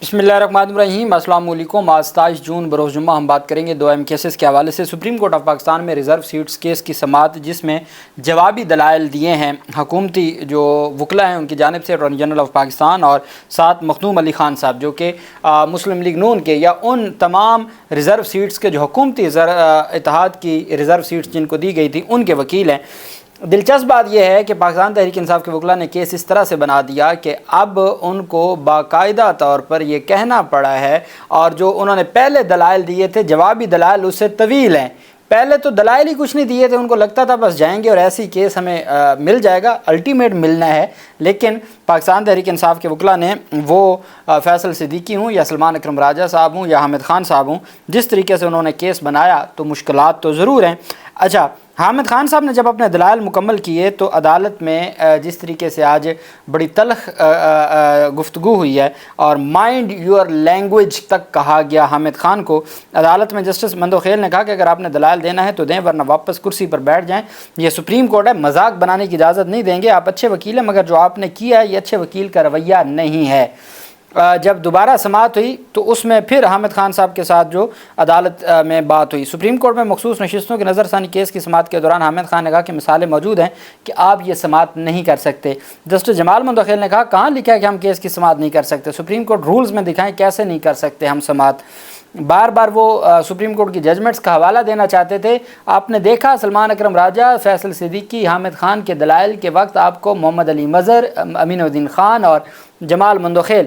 بسم اللہ الرحمن الرحیم۔ السلام علیکم۔ آج 27 جون بروز جمعہ ہم بات کریں گے دو اہم کیسز کے حوالے سے۔ سپریم کورٹ آف پاکستان میں ریزرو سیٹس کیس کی سماعت، جس میں جوابی دلائل دیے ہیں حکومتی جو وکلا ہیں ان کی جانب سے، اٹارنی جنرل آف پاکستان اور ساتھ مخدوم علی خان صاحب جو کہ مسلم لیگ نون کے یا ان تمام ریزرو سیٹس کے جو حکومتی اتحاد کی ریزرو سیٹس جن کو دی گئی تھی ان کے وکیل ہیں۔ دلچسپ بات یہ ہے کہ پاکستان تحریک انصاف کے وکلاء نے کیس اس طرح سے بنا دیا کہ اب ان کو باقاعدہ طور پر یہ کہنا پڑا ہے، اور جو انہوں نے پہلے دلائل دیے تھے جوابی دلائل اس سے طویل ہیں۔ پہلے تو دلائل ہی کچھ نہیں دیے تھے، ان کو لگتا تھا بس جائیں گے اور ایسے ہی کیس ہمیں مل جائے گا، الٹیمیٹ ملنا ہے۔ لیکن پاکستان تحریک انصاف کے وکلاء نے وہ فیصل صدیقی ہوں یا سلمان اکرم راجہ صاحب ہوں یا حامد خان صاحب ہوں، جس طریقے سے انہوں نے کیس بنایا تو مشکلات تو ضرور ہیں۔ اچھا، حامد خان صاحب نے جب اپنے دلائل مکمل کیے تو عدالت میں جس طریقے سے آج بڑی تلخ گفتگو ہوئی ہے اور مائنڈ یور لینگویج تک کہا گیا حامد خان کو، عدالت میں جسٹس مندوخیل نے کہا کہ اگر آپ نے دلائل دینا ہے تو دیں، ورنہ واپس کرسی پر بیٹھ جائیں، یہ سپریم کورٹ ہے، مذاق بنانے کی اجازت نہیں دیں گے، آپ اچھے وکیل ہیں مگر جو آپ نے کیا ہے یہ اچھے وکیل کا رویہ نہیں ہے۔ جب دوبارہ سماعت ہوئی تو اس میں پھر حامد خان صاحب کے ساتھ جو عدالت میں بات ہوئی، سپریم کورٹ میں مخصوص نشستوں کی نظر ثانی کیس کی سماعت کے دوران حامد خان نے کہا کہ مثالیں موجود ہیں کہ آپ یہ سماعت نہیں کر سکتے۔ جسٹس جمال مندوخیل نے کہا کہاں لکھا ہے کہ ہم کیس کی سماعت نہیں کر سکتے، سپریم کورٹ رولز میں دکھائیں کیسے نہیں کر سکتے ہم سماعت۔ بار بار وہ سپریم کورٹ کی ججمنٹس کا حوالہ دینا چاہتے تھے۔ آپ نے دیکھا سلمان اکرم راجہ، فیصل صدیقی، حامد خان کے دلائل کے وقت آپ کو محمد علی مظہر، امین الدین خان اور جمال مندوخیل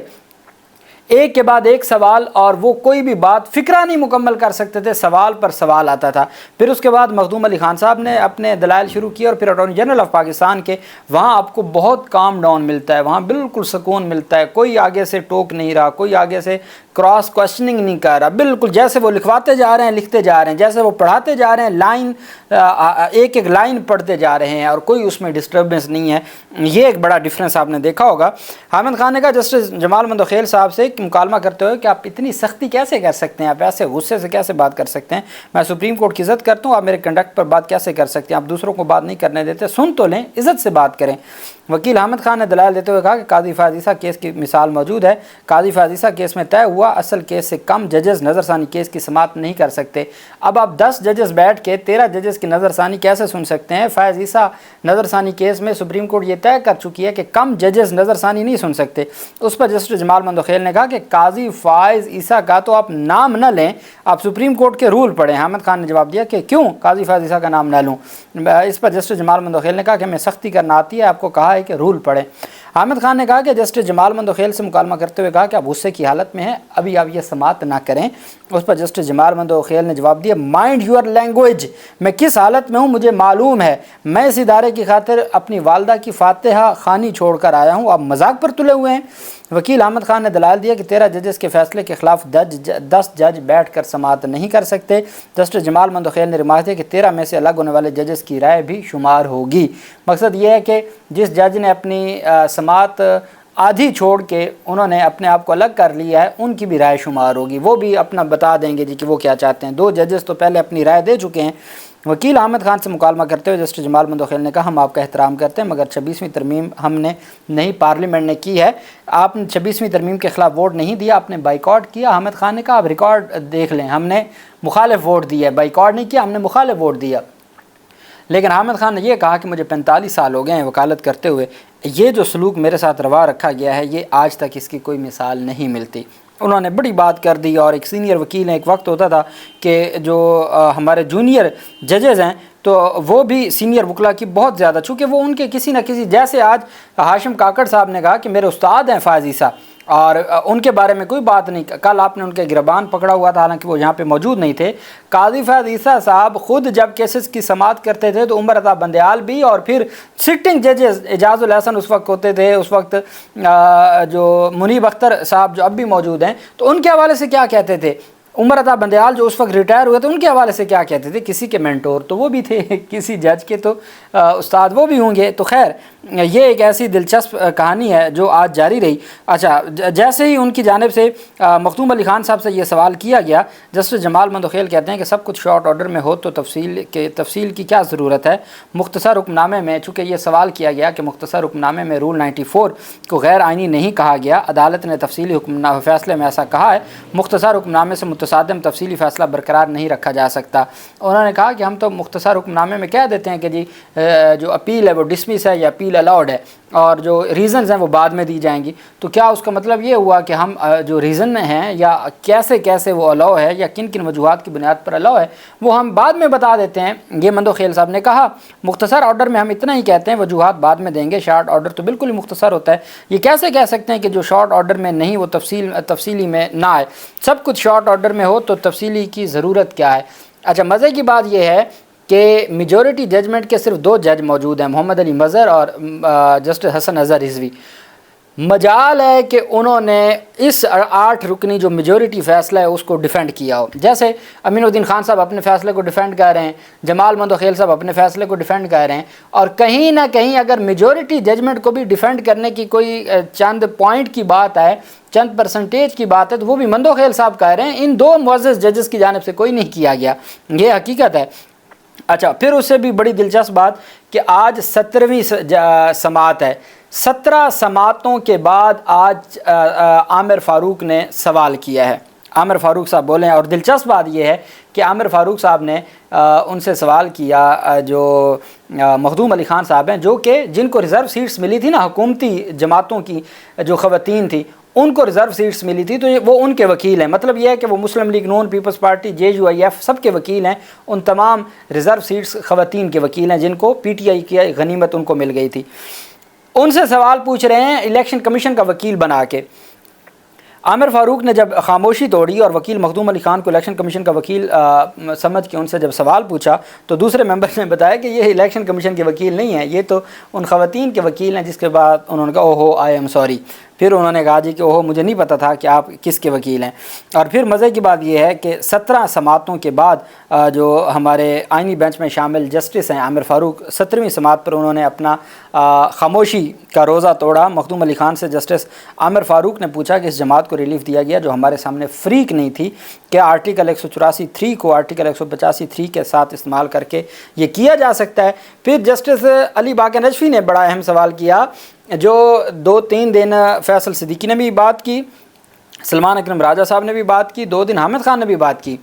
ایک کے بعد ایک سوال، اور وہ کوئی بھی بات فکرہ نہیں مکمل کر سکتے تھے، سوال پر سوال آتا تھا۔ پھر اس کے بعد مخدوم علی خان صاحب نے اپنے دلائل شروع کیے اور پھر اٹارنی جنرل آف پاکستان کے، وہاں آپ کو بہت کام ڈاؤن ملتا ہے، وہاں بالکل سکون ملتا ہے، کوئی آگے سے ٹوک نہیں رہا، کوئی آگے سے کراس کوشچننگ نہیں کر رہا، بالکل جیسے وہ لکھواتے جا رہے ہیں لکھتے جا رہے ہیں، جیسے وہ پڑھاتے جا رہے ہیں لائن ایک ایک لائن پڑھتے جا رہے ہیں، اور کوئی اس میں ڈسٹربنس نہیں ہے۔ یہ ایک بڑا ڈفرینس آپ نے دیکھا ہوگا۔ حامد خان نے کہا جسٹس جمال مندوخیل صاحب سے مکالمہ کرتے ہوئے کہ آپ اتنی سختی کیسے کر سکتے ہیں، آپ ایسے غصے سے کیسے بات کر سکتے ہیں، میں سپریم کورٹ کی عزت کرتا ہوں، آپ میرے کنڈکٹ پر بات کیسے کر سکتے ہیں، آپ دوسروں کو بات نہیں کرنے دیتے، سن تو لیں، عزت سے بات کریں۔ وکیل حامد خان نے دلائل دیتے ہوئے کہا کہ قاضی فیاض عیسیٰ کیس کی مثال موجود ہے، قاضی فیاض عیسیٰ کیس میں طے ہوا اصل کیس سے کم ججز نظر ثانی کیس کی سماعت نہیں کر سکتے۔ اب آپ 10 ججز بیٹھ کے 13 ججز کی نظر ثانی کیسے سن سکتے ہیں؟ فیاض عیسیٰ نظر ثانی کیس میں سپریم کورٹ یہ طے کر چکی ہے کہ کم ججز نظر ثانی نہیں سن سکتے۔ اس پر جسٹس جمال مندوخیل نے کہا کہ قاضی فیاض عیسیٰ کا تو آپ نام نہ لیں، آپ سپریم کورٹ کے رول پڑھیں۔ حامد خان نے جواب دیا کہ کیوں قاضی فیاض عیسیٰ کا نام نہ لوں؟ اس پر جسٹس جمال مندوخیل نے کہا کہ ہمیں سختی کرنا آتی ہے، آپ کو کہا ہے کہ رول پڑھیں۔ حامد خان نے کہا کہ جسٹس جمال مندوخیل سے مکالمہ کرتے ہوئے کہا کہ آپ غصے کی حالت میں ہیں، ابھی آپ یہ سماعت نہ کریں۔ اس پر جسٹس جمال مندوخیل نے جواب دیا مائنڈ یور لینگویج، میں کس حالت میں ہوں مجھے معلوم ہے، میں اس ادارے کی خاطر اپنی والدہ کی فاتحہ خوانی چھوڑ کر آیا ہوں، آپ مذاق پر تلے ہوئے ہیں۔ وکیل حامد خان نے دلائل دیا کہ 13 ججز کے فیصلے کے خلاف 10 جج بیٹھ کر سماعت نہیں کر سکتے۔ جسٹس جمال مندوخیل نے ریمارک دیا کہ 13 میں سے الگ ہونے والے ججز کی رائے بھی شمار ہوگی۔ مقصد یہ ہے کہ جس جج نے اپنی سماعت آدھی چھوڑ کے انہوں نے اپنے آپ کو الگ کر لیا ہے، ان کی بھی رائے شمار ہوگی، وہ بھی اپنا بتا دیں گے جی کہ وہ کیا چاہتے ہیں۔ 2 ججز تو پہلے اپنی رائے دے چکے ہیں۔ وکیل حامد خان سے مکالمہ کرتے ہوئے جسٹس جمال مندوخیل نے کہا ہم آپ کا احترام کرتے ہیں مگر 26ویں ترمیم ہم نے نہیں، پارلیمنٹ نے کی ہے، آپ نے 26ویں ترمیم کے خلاف ووٹ نہیں دیا، آپ نے بائیکاٹ کیا۔ حامد خان نے کہا آپ ریکارڈ دیکھ لیں، ہم نے مخالف ووٹ دیا ہے، بائیکاٹ نہیں کیا، ہم نے مخالف ووٹ دیا۔ لیکن حامد خان نے یہ کہا کہ مجھے 45 سال ہو گئے ہیں وکالت کرتے ہوئے، یہ جو سلوک میرے ساتھ روا رکھا گیا ہے یہ آج تک اس کی کوئی مثال نہیں ملتی۔ انہوں نے بڑی بات کر دی، اور ایک سینئر وکیل ہیں، ایک وقت ہوتا تھا کہ جو ہمارے جونیئر ججز ہیں تو وہ بھی سینئر وکلاء کی بہت زیادہ، چونکہ وہ ان کے کسی نہ کسی، جیسے آج ہاشم کاکڑ صاحب نے کہا کہ میرے استاد ہیں فیاض عیسیٰ اور ان کے بارے میں کوئی بات نہیں، کل آپ نے ان کے گربان پکڑا ہوا تھا حالانکہ وہ یہاں پہ موجود نہیں تھے۔ قاضی فیاض عیسیٰ صاحب خود جب کیسز کی سماعت کرتے تھے تو عمر عطا بندیال بھی، اور پھر سٹنگ ججز اعجاز الحسن اس وقت ہوتے تھے، اس وقت جو منیب اختر صاحب جو اب بھی موجود ہیں، تو ان کے حوالے سے کیا کہتے تھے؟ عمر عطا بندیال جو اس وقت ریٹائر ہوئے تھے ان کے حوالے سے کیا کہتے تھے؟ کسی کے مینٹور تو وہ بھی تھے، کسی جج کے تو استاد وہ بھی ہوں گے۔ تو خیر یہ ایک ایسی دلچسپ کہانی ہے جو آج جاری رہی۔ اچھا، جیسے ہی ان کی جانب سے مختوم علی خان صاحب سے یہ سوال کیا گیا، جسٹس جمال مندوخیل کہتے ہیں کہ سب کچھ شارٹ آرڈر میں ہو تو تفصیل کی کیا ضرورت ہے؟ مختصر حکم نامے میں، چونکہ یہ سوال کیا گیا کہ مختصر حکم نامے میں رول 94 کو غیر آئینی نہیں کہا گیا، عدالت نے تفصیلی فیصلے میں ایسا کہا ہے، مختصر حکم نامے سے متصادم تفصیلی فیصلہ برقرار نہیں رکھا جا سکتا۔ انہوں نے کہا کہ ہم تو مختصر حکم نامے میں کہہ دیتے ہیں کہ جی جو اپیل ہے وہ ڈسمس ہے یا اپیل الاؤڈ ہے، اور جو ریزنز ہیں وہ بعد میں دی جائیں گی، تو کیا اس کا مطلب یہ ہوا کہ ہم جو ریزن ہیں یا کیسے وہ الاؤ ہے یا کن کن وجوہات کی بنیاد پر الاؤ ہے وہ ہم بعد میں بتا دیتے ہیں؟ یہ مندوخیل صاحب نے کہا مختصر آرڈر میں ہم اتنا ہی کہتے ہیں، وجوہات بعد میں دیں گے، شارٹ آرڈر تو بالکل ہی مختصر ہوتا ہے۔ یہ کیسے کہہ سکتے ہیں کہ جو شارٹ آرڈر میں نہیں وہ تفصیلی میں نہ آئے؟ سب کچھ شارٹ آرڈر میں ہو تو تفصیلی کی ضرورت کیا ہے؟ اچھا، مزے کی بات یہ ہے کہ میجورٹی ججمنٹ کے صرف 2 جج موجود ہیں، محمد علی مظہر اور جسٹس حسن اظہر رضوی۔ مجال ہے کہ انہوں نے اس 8 رکنی جو میجورٹی فیصلہ ہے اس کو ڈیفینڈ کیا ہو، جیسے امین الدین خان صاحب اپنے فیصلے کو ڈیفینڈ کر رہے ہیں، جمال مندوخیل صاحب اپنے فیصلے کو ڈیفینڈ کر رہے ہیں، اور کہیں نہ کہیں اگر میجورٹی ججمنٹ کو بھی ڈیفینڈ کرنے کی کوئی چند پوائنٹ کی بات ہے، چند پرسنٹیج کی بات ہے، تو وہ بھی مندوخیل صاحب کہہ رہے ہیں، ان 2 معزز ججز کی جانب سے کوئی نہیں کیا گیا، یہ حقیقت ہے۔ اچھا، پھر اس سے بھی بڑی دلچسپ بات کہ آج 17ویں سماعت ہے، 17 سماعتوں کے بعد آج عامر فاروق نے سوال کیا ہے۔ عامر فاروق صاحب بولے ہیں، اور دلچسپ بات یہ ہے کہ عامر فاروق صاحب نے ان سے سوال کیا جو مخدوم علی خان صاحب ہیں، جو کہ جن کو ریزرو سیٹس ملی تھی نا، حکومتی جماعتوں کی جو خواتین تھی ان کو ریزرو سیٹس ملی تھی، تو وہ ان کے وکیل ہیں۔ مطلب یہ ہے کہ وہ مسلم لیگ نون، پیپلز پارٹی، JUIF سب کے وکیل ہیں، ان تمام ریزرو سیٹس خواتین کے وکیل ہیں جن کو PTI کی غنیمت ان کو مل گئی تھی۔ ان سے سوال پوچھ رہے ہیں الیکشن کمیشن کا وکیل بنا کے۔ عامر فاروق نے جب خاموشی توڑی اور وکیل مخدوم علی خان کو الیکشن کمیشن کا وکیل سمجھ کے ان سے جب سوال پوچھا، تو دوسرے ممبر نے بتایا کہ یہ الیکشن کمیشن کے وکیل نہیں ہیں، یہ تو ان خواتین کے وکیل ہیں، جس کے بعد انہوں نے کہا اوہو آئی ایم سوری۔ پھر انہوں نے کہا جی کہ اوہو مجھے نہیں پتہ تھا کہ آپ کس کے وکیل ہیں۔ اور پھر مزے کی بات یہ ہے کہ 17 سماعتوں کے بعد جو ہمارے آئینی بینچ میں شامل جسٹس ہیں عامر فاروق، 17ویں سماعت پر انہوں نے اپنا خاموشی کا روزہ توڑا۔ مخدوم علی خان سے جسٹس عامر فاروق نے پوچھا کہ اس جماعت کو ریلیف دیا گیا جو ہمارے سامنے فریق نہیں تھی، کیا آرٹیکل 184(3) کو آرٹیکل 185(3) کے ساتھ استعمال کر کے یہ کیا جا سکتا ہے؟ پھر جسٹس علی باقر نجفی نے بڑا اہم سوال کیا، جو 2-3 دن فیصل صدیقی نے بھی بات کی، سلمان اکرم راجہ صاحب نے بھی بات کی، 2 دن حامد خان نے بھی بات کی۔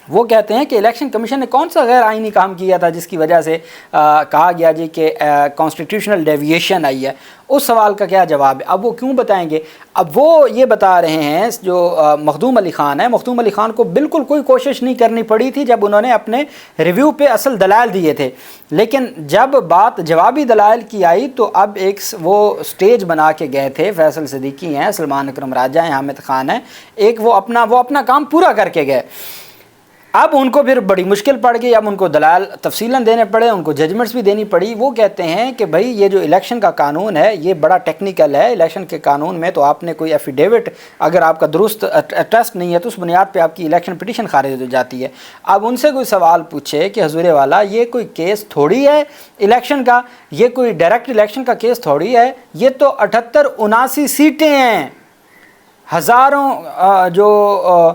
وہ کہتے ہیں کہ الیکشن کمیشن نے کون سا غیر آئینی کام کیا تھا جس کی وجہ سے کہا گیا جی کہ کانسٹیٹیوشنل ڈیویشن آئی ہے؟ اس سوال کا کیا جواب ہے؟ اب وہ کیوں بتائیں گے؟ اب وہ یہ بتا رہے ہیں جو مخدوم علی خان ہے، مخدوم علی خان کو بالکل کوئی کوشش نہیں کرنی پڑی تھی جب انہوں نے اپنے ریویو پہ اصل دلائل دیے تھے، لیکن جب بات جوابی دلائل کی آئی تو اب ایک وہ سٹیج بنا کے گئے تھے، فیصل صدیقی ہیں، سلمان اکرم راجہ ہیں، حامد خان ہیں، ایک وہ اپنا کام پورا کر کے گئے۔ اب ان کو پھر بڑی مشکل پڑ گئی، اب ان کو دلائل تفصیلاً دینے پڑے، ان کو ججمنٹس بھی دینی پڑی۔ وہ کہتے ہیں کہ بھائی یہ جو الیکشن کا قانون ہے یہ بڑا ٹیکنیکل ہے، الیکشن کے قانون میں تو آپ نے کوئی ایفیڈیوٹ اگر آپ کا درست ٹیسٹ نہیں ہے تو اس بنیاد پہ آپ کی الیکشن پٹیشن خارج ہو جاتی ہے۔ اب ان سے کوئی سوال پوچھے کہ حضور والا یہ کوئی کیس تھوڑی ہے الیکشن کا، یہ کوئی ڈائریکٹ الیکشن کا کیس تھوڑی ہے، یہ تو 78-79 سیٹیں ہیں، ہزاروں جو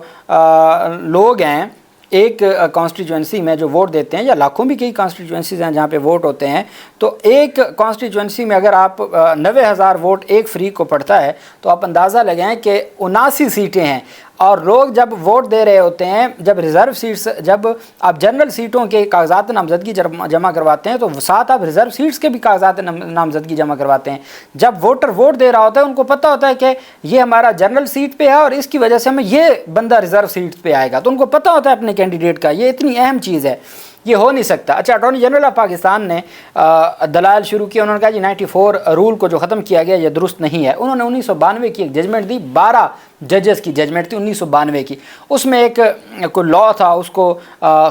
لوگ ہیں ایک کانسٹیچوئنسی میں جو ووٹ دیتے ہیں، یا لاکھوں بھی کئی کانسٹیچوئنسیز ہیں جہاں پہ ووٹ ہوتے ہیں، تو ایک کانسٹیچوئنسی میں اگر آپ 90,000 ووٹ ایک فریق کو پڑتا ہے تو آپ اندازہ لگائیں کہ 79 سیٹیں ہیں، اور لوگ جب ووٹ دے رہے ہوتے ہیں، جب ریزرو سیٹس، جب آپ جنرل سیٹوں کے کاغذات نامزدگی جمع کرواتے ہیں تو ساتھ آپ ریزرو سیٹس کے بھی کاغذات نامزدگی جمع کرواتے ہیں۔ جب ووٹر ووٹ دے رہا ہوتا ہے ان کو پتہ ہوتا ہے کہ یہ ہمارا جنرل سیٹ پہ ہے اور اس کی وجہ سے ہمیں یہ بندہ ریزرو سیٹ پہ آئے گا، تو ان کو پتہ ہوتا ہے اپنے کینڈیڈیٹ کا۔ یہ اتنی اہم چیز ہے، یہ ہو نہیں سکتا۔ اچھا، اٹارنی جنرل آف پاکستان نے دلائل شروع کیا، انہوں نے کہا جی 94 رول کو جو ختم کیا گیا یہ درست نہیں ہے۔ انہوں نے 1992 کی ایک ججمنٹ دی، 12 ججز کی ججمنٹ تھی 1992 کی، اس میں ایک کوئی لا تھا اس کو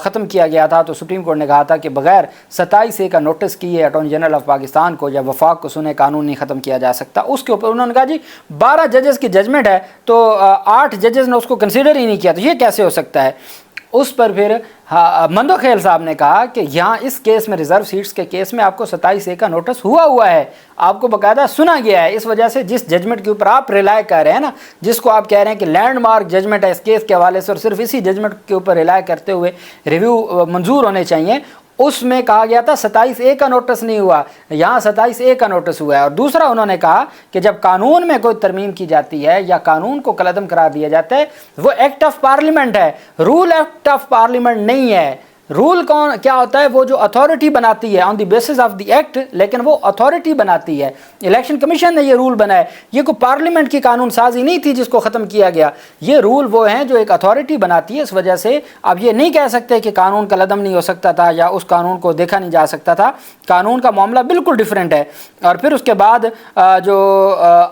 ختم کیا گیا تھا، تو سپریم کورٹ نے کہا تھا کہ بغیر 27A کا نوٹس کیے اٹارنی جنرل آف پاکستان کو یا وفاق کو سنے قانون نہیں ختم کیا جا سکتا۔ اس کے اوپر انہوں نے کہا جی 12 ججز کی ججمنٹ ہے تو 8 ججز نے اس کو کنسیڈر ہی نہیں کیا، تو یہ کیسے ہو سکتا ہے؟ اس پر پھر مندوخیل صاحب نے کہا کہ یہاں اس کیس میں ریزرو سیٹس کے کیس میں آپ کو 27A کا نوٹس ہوا ہے، آپ کو باقاعدہ سنا گیا ہے، اس وجہ سے جس ججمنٹ کے اوپر آپ ریلائے کر رہے ہیں نا، جس کو آپ کہہ رہے ہیں کہ لینڈ مارک ججمنٹ ہے اس کیس کے حوالے سے اور صرف اسی ججمنٹ کے اوپر ریلائے کرتے ہوئے ریویو منظور ہونے چاہیے، اس میں کہا گیا تھا 27A کا نوٹس نہیں ہوا، یہاں 27A کا نوٹس ہوا ہے۔ اور دوسرا انہوں نے کہا کہ جب قانون میں کوئی ترمیم کی جاتی ہے یا قانون کو کالعدم قرار دیا جاتا ہے، وہ ایکٹ آف پارلیمنٹ ہے، رول ایکٹ آف پارلیمنٹ نہیں ہے۔ رول کیا ہوتا ہے؟ وہ جو اتھارٹی بناتی ہے on the basis of the act, لیکن وہ اتھارٹی بناتی ہے۔ الیکشن کمیشن نے یہ رول بنائے، یہ کوئی پارلیمنٹ کی قانون سازی نہیں تھی جس کو ختم کیا گیا، یہ رول وہ ہیں جو ایک اتھارٹی بناتی ہے۔ اس وجہ سے آپ یہ نہیں کہہ سکتے کہ قانون کا لدم نہیں ہو سکتا تھا یا اس قانون کو دیکھا نہیں جا سکتا تھا، قانون کا معاملہ بالکل ڈیفرنٹ ہے۔ اور پھر اس کے بعد جو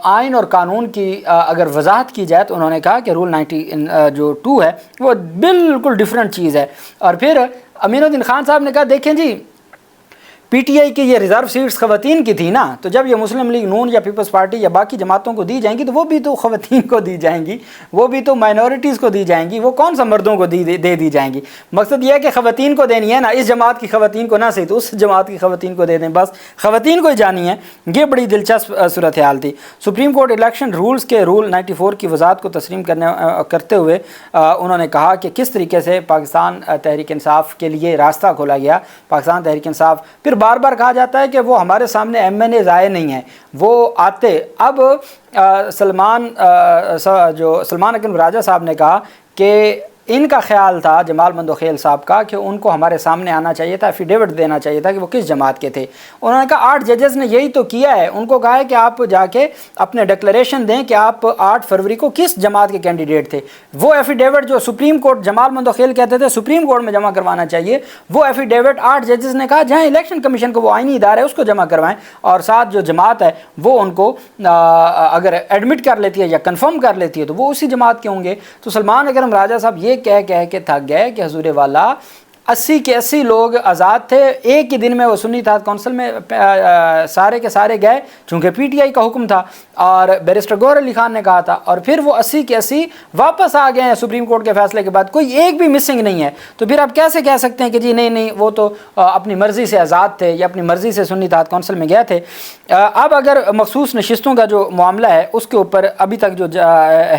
آئین اور قانون کی اگر وضاحت کی جائے تو انہوں نے کہا کہ رول 92 ہے وہ بالکل ڈیفرنٹ چیز ہے۔ اور پھر امین الدین خان صاحب نے کہا دیکھیں جی، پی ٹی آئی کی یہ ریزرو سیٹس خواتین کی تھی نا، تو جب یہ مسلم لیگ نون یا پیپلز پارٹی یا باقی جماعتوں کو دی جائیں گی تو وہ بھی تو خواتین کو دی جائیں گی، وہ بھی تو مائنورٹیز کو دی جائیں گی، وہ کون سا مردوں کو دے دی جائیں گی؟ مقصد یہ ہے کہ خواتین کو دینی ہے نا، اس جماعت کی خواتین کو نہ صحیح تو اس جماعت کی خواتین کو دے دیں، بس خواتین کو ہی جانی ہے۔ یہ بڑی دلچسپ صورتحال تھی۔ سپریم کورٹ الیکشن رولز کے رول 94 کی وضاحت کو تسلیم کرتے ہوئے انہوں نے کہا کہ کس طریقے سے پاکستان تحریک انصاف کے لیے راستہ کھولا گیا۔ پاکستان تحریک انصاف، پھر بار بار کہا جاتا ہے کہ وہ ہمارے سامنے MNAs آئے نہیں ہیں، وہ آتے۔ اب سلمان اکرم راجہ صاحب نے کہا کہ ان کا خیال تھا جمال مندوخیل صاحب کا کہ ان کو ہمارے سامنے آنا چاہیے تھا، ایفیڈیوٹ دینا چاہیے تھا کہ وہ کس جماعت کے تھے۔ انہوں نے کہا 8 ججز نے یہی تو کیا ہے، ان کو کہا ہے کہ آپ جا کے اپنے ڈکلیریشن دیں کہ آپ 8 فروری کو کس جماعت کے کینڈیڈیٹ تھے۔ وہ ایفیڈیوٹ جو سپریم کورٹ جمال مندوخیل کہتے تھے سپریم کورٹ میں جمع کروانا چاہیے، وہ ایفیڈیوٹ 8 ججز نے کہا جہاں الیکشن کمیشن کو وہ آئینی ادارہ ہے اس کو جمع کروائیں، اور ساتھ جو جماعت ہے وہ ان کو اگر ایڈمٹ کر لیتی ہے یا کنفرم کر لیتی ہے تو وہ اسی جماعت کے ہوں گے۔ تو سلمان اکرم راجہ صاحب یہ کہہ کے تھک گئے کہ حضور والا 80 کے 80 لوگ آزاد تھے، ایک ہی دن میں وہ سنی اتحاد کونسل میں سارے کے سارے گئے چونکہ پی ٹی آئی کا حکم تھا، اور بیرسٹر گوہر علی خان نے کہا تھا، اور پھر وہ 80 کے 80 واپس آ گئے ہیں سپریم کورٹ کے فیصلے کے بعد، کوئی ایک بھی مسنگ نہیں ہے۔ تو پھر آپ کیسے کہہ سکتے ہیں کہ جی نہیں وہ تو اپنی مرضی سے آزاد تھے یا اپنی مرضی سے سنی اتحاد کونسل میں گئے تھے۔ اب اگر مخصوص نشستوں کا جو معاملہ ہے اس کے اوپر ابھی تک جو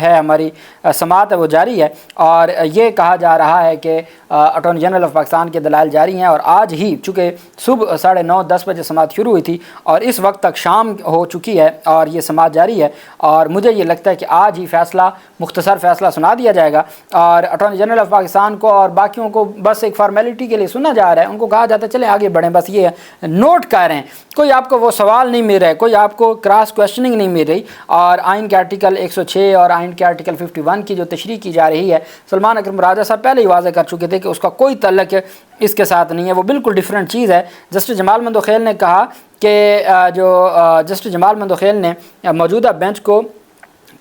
ہے ہماری سماعت ہے وہ جاری ہے، اور یہ کہا جا رہا ہے کہ اٹارنی جنرل آف پاکستان کے دلائل جاری ہیں، اور آج ہی چونکہ صبح 9:30-10 بجے سماعت شروع ہوئی تھی اور اس وقت تک شام ہو چکی ہے اور یہ سماعت جاری ہے، اور مجھے یہ لگتا ہے کہ آج ہی مختصر فیصلہ سنا دیا جائے گا، اور اٹارنی جنرل آف پاکستان کو اور باقیوں کو بس ایک فارمیلٹی کے لیے سنا جا رہا ہے، ان کو کہا جاتا ہے چلیں آگے بڑھیں، بس یہ نوٹ کر رہے ہیں، کوئی آپ کو وہ سوال نہیں مل رہا ہے، کوئی آپ کو کراس کویشچننگ نہیں مل رہی، اور آئین کے آرٹیکل 106 اور آئین کے آرٹیکل 51 کی جو تشریح کی جا رہی ہے، سلمان اکرم راجہ صاحب پہلے ہی واضح کر چکے تھے کہ اس کا کوئی تعلق اس کے ساتھ نہیں ہے، وہ بالکل ڈیفرنٹ چیز ہے۔ جسٹس جمال مندوخیل نے کہا کہ جسٹس جمال مندوخیل نے موجودہ بینچ کو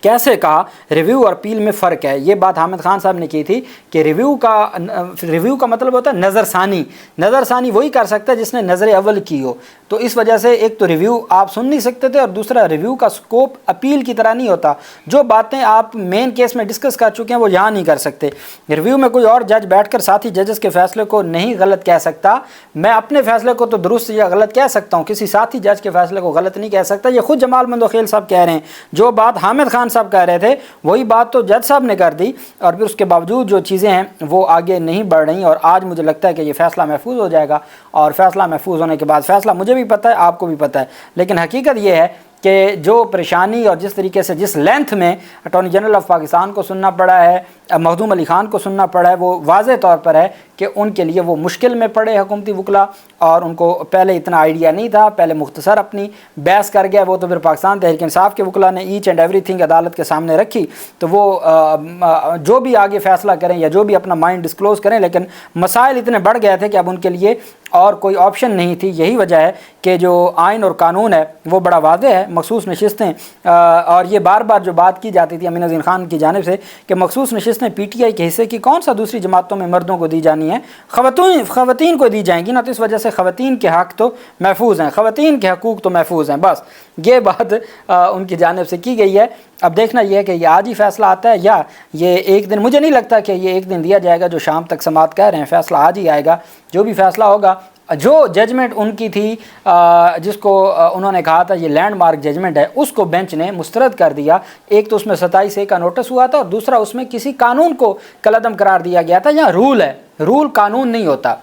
کیسے کہا ریویو اور اپیل میں فرق ہے، یہ بات حامد خان صاحب نے کی تھی کہ ریویو کا مطلب ہوتا ہے نظر ثانی وہی کر سکتا ہے جس نے نظر اول کی ہو، تو اس وجہ سے ایک تو ریویو آپ سن نہیں سکتے تھے، اور دوسرا ریویو کا سکوپ اپیل کی طرح نہیں ہوتا، جو باتیں آپ مین کیس میں ڈسکس کر چکے ہیں وہ یہاں نہیں کر سکتے۔ ریویو میں کوئی اور جج بیٹھ کر ساتھی ججز کے فیصلے کو نہیں غلط کہہ سکتا، میں اپنے فیصلے کو تو درست یا غلط کہہ سکتا ہوں، کسی ساتھی جج کے فیصلے کو غلط نہیں کہہ سکتا، یہ خود جمال مندوخیل صاحب کہہ رہے ہیں، جو بات حامد خان صاحب کہہ رہے تھے وہی بات تو جج صاحب نے کر دی، اور پھر اس کے باوجود جو چیزیں ہیں وہ آگے نہیں بڑھ رہی، اور آج مجھے لگتا ہے کہ یہ فیصلہ محفوظ ہو جائے گا، اور فیصلہ محفوظ ہونے کے بعد فیصلہ مجھے بھی پتہ ہے آپ کو بھی پتہ ہے، لیکن حقیقت یہ ہے کہ جو پریشانی اور جس طریقے سے جس لینتھ میں اٹارنی جنرل آف پاکستان کو سننا پڑا ہے، مخدوم علی خان کو سننا پڑا ہے، وہ واضح طور پر ہے کہ ان کے لیے وہ مشکل میں پڑے حکومتی وکلا، اور ان کو پہلے اتنا آئیڈیا نہیں تھا، پہلے مختصر اپنی بحث کر گیا، وہ تو پھر پاکستان تحریک انصاف کے وکلا نے ایچ اینڈ ایوری تھنگ عدالت کے سامنے رکھی، تو وہ جو بھی آگے فیصلہ کریں یا جو بھی اپنا مائنڈ ڈسکلوز کریں، لیکن مسائل اتنے بڑھ گئے تھے کہ اب ان کے لیے اور کوئی آپشن نہیں تھی۔ یہی وجہ ہے کہ جو آئین اور قانون ہے وہ بڑا واضح ہے، مخصوص نشستیں اور یہ بار بار جو بات کی جاتی تھی امین الدین خان کی جانب سے کہ مخصوص نشستیں پی ٹی آئی کے حصے کی کون سا دوسری جماعتوں میں مردوں کو دی جانی ہیں، خواتین کو دی جائیں گی نا، تو اس وجہ سے خواتین کے حق تو محفوظ ہیں، خواتین کے حقوق تو محفوظ ہیں، بس یہ بات ان کی جانب سے کی گئی ہے۔ اب دیکھنا یہ ہے کہ یہ آج ہی فیصلہ آتا ہے یا یہ ایک دن، مجھے نہیں لگتا کہ یہ ایک دن دیا جائے گا، جو شام تک سماعت کہہ رہے ہیں فیصلہ آج ہی آئے گا۔ جو بھی فیصلہ ہوگا، جو ججمنٹ ان کی تھی جس کو انہوں نے کہا تھا یہ لینڈ مارک ججمنٹ ہے، اس کو بینچ نے مسترد کر دیا۔ ایک تو اس میں 27A کا نوٹس ہوا تھا اور دوسرا اس میں کسی قانون کو کالعدم قرار دیا گیا تھا۔ یہاں رول ہے، رول قانون نہیں ہوتا،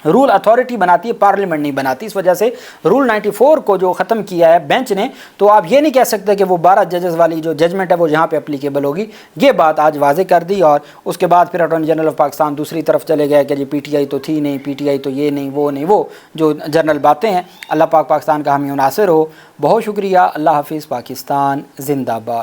رول اتھارٹی بناتی ہے، پارلیمنٹ نہیں بناتی۔ اس وجہ سے رول 94 کو جو ختم کیا ہے بینچ نے، تو آپ یہ نہیں کہہ سکتے کہ وہ 12 ججز والی جو ججمنٹ ہے وہ یہاں پہ اپلیکیبل ہوگی۔ یہ بات آج واضح کر دی اور اس کے بعد پھر اٹارنی جنرل آف پاکستان دوسری طرف چلے گئے کہ جی پی ٹی آئی تو تھی نہیں، پی ٹی آئی تو یہ نہیں وہ نہیں، وہ جو جنرل باتیں ہیں۔ اللہ پاک پاکستان کا حامی و ناصر ہو۔ بہت شکریہ، اللہ حافظ، پاکستان زندہ باد۔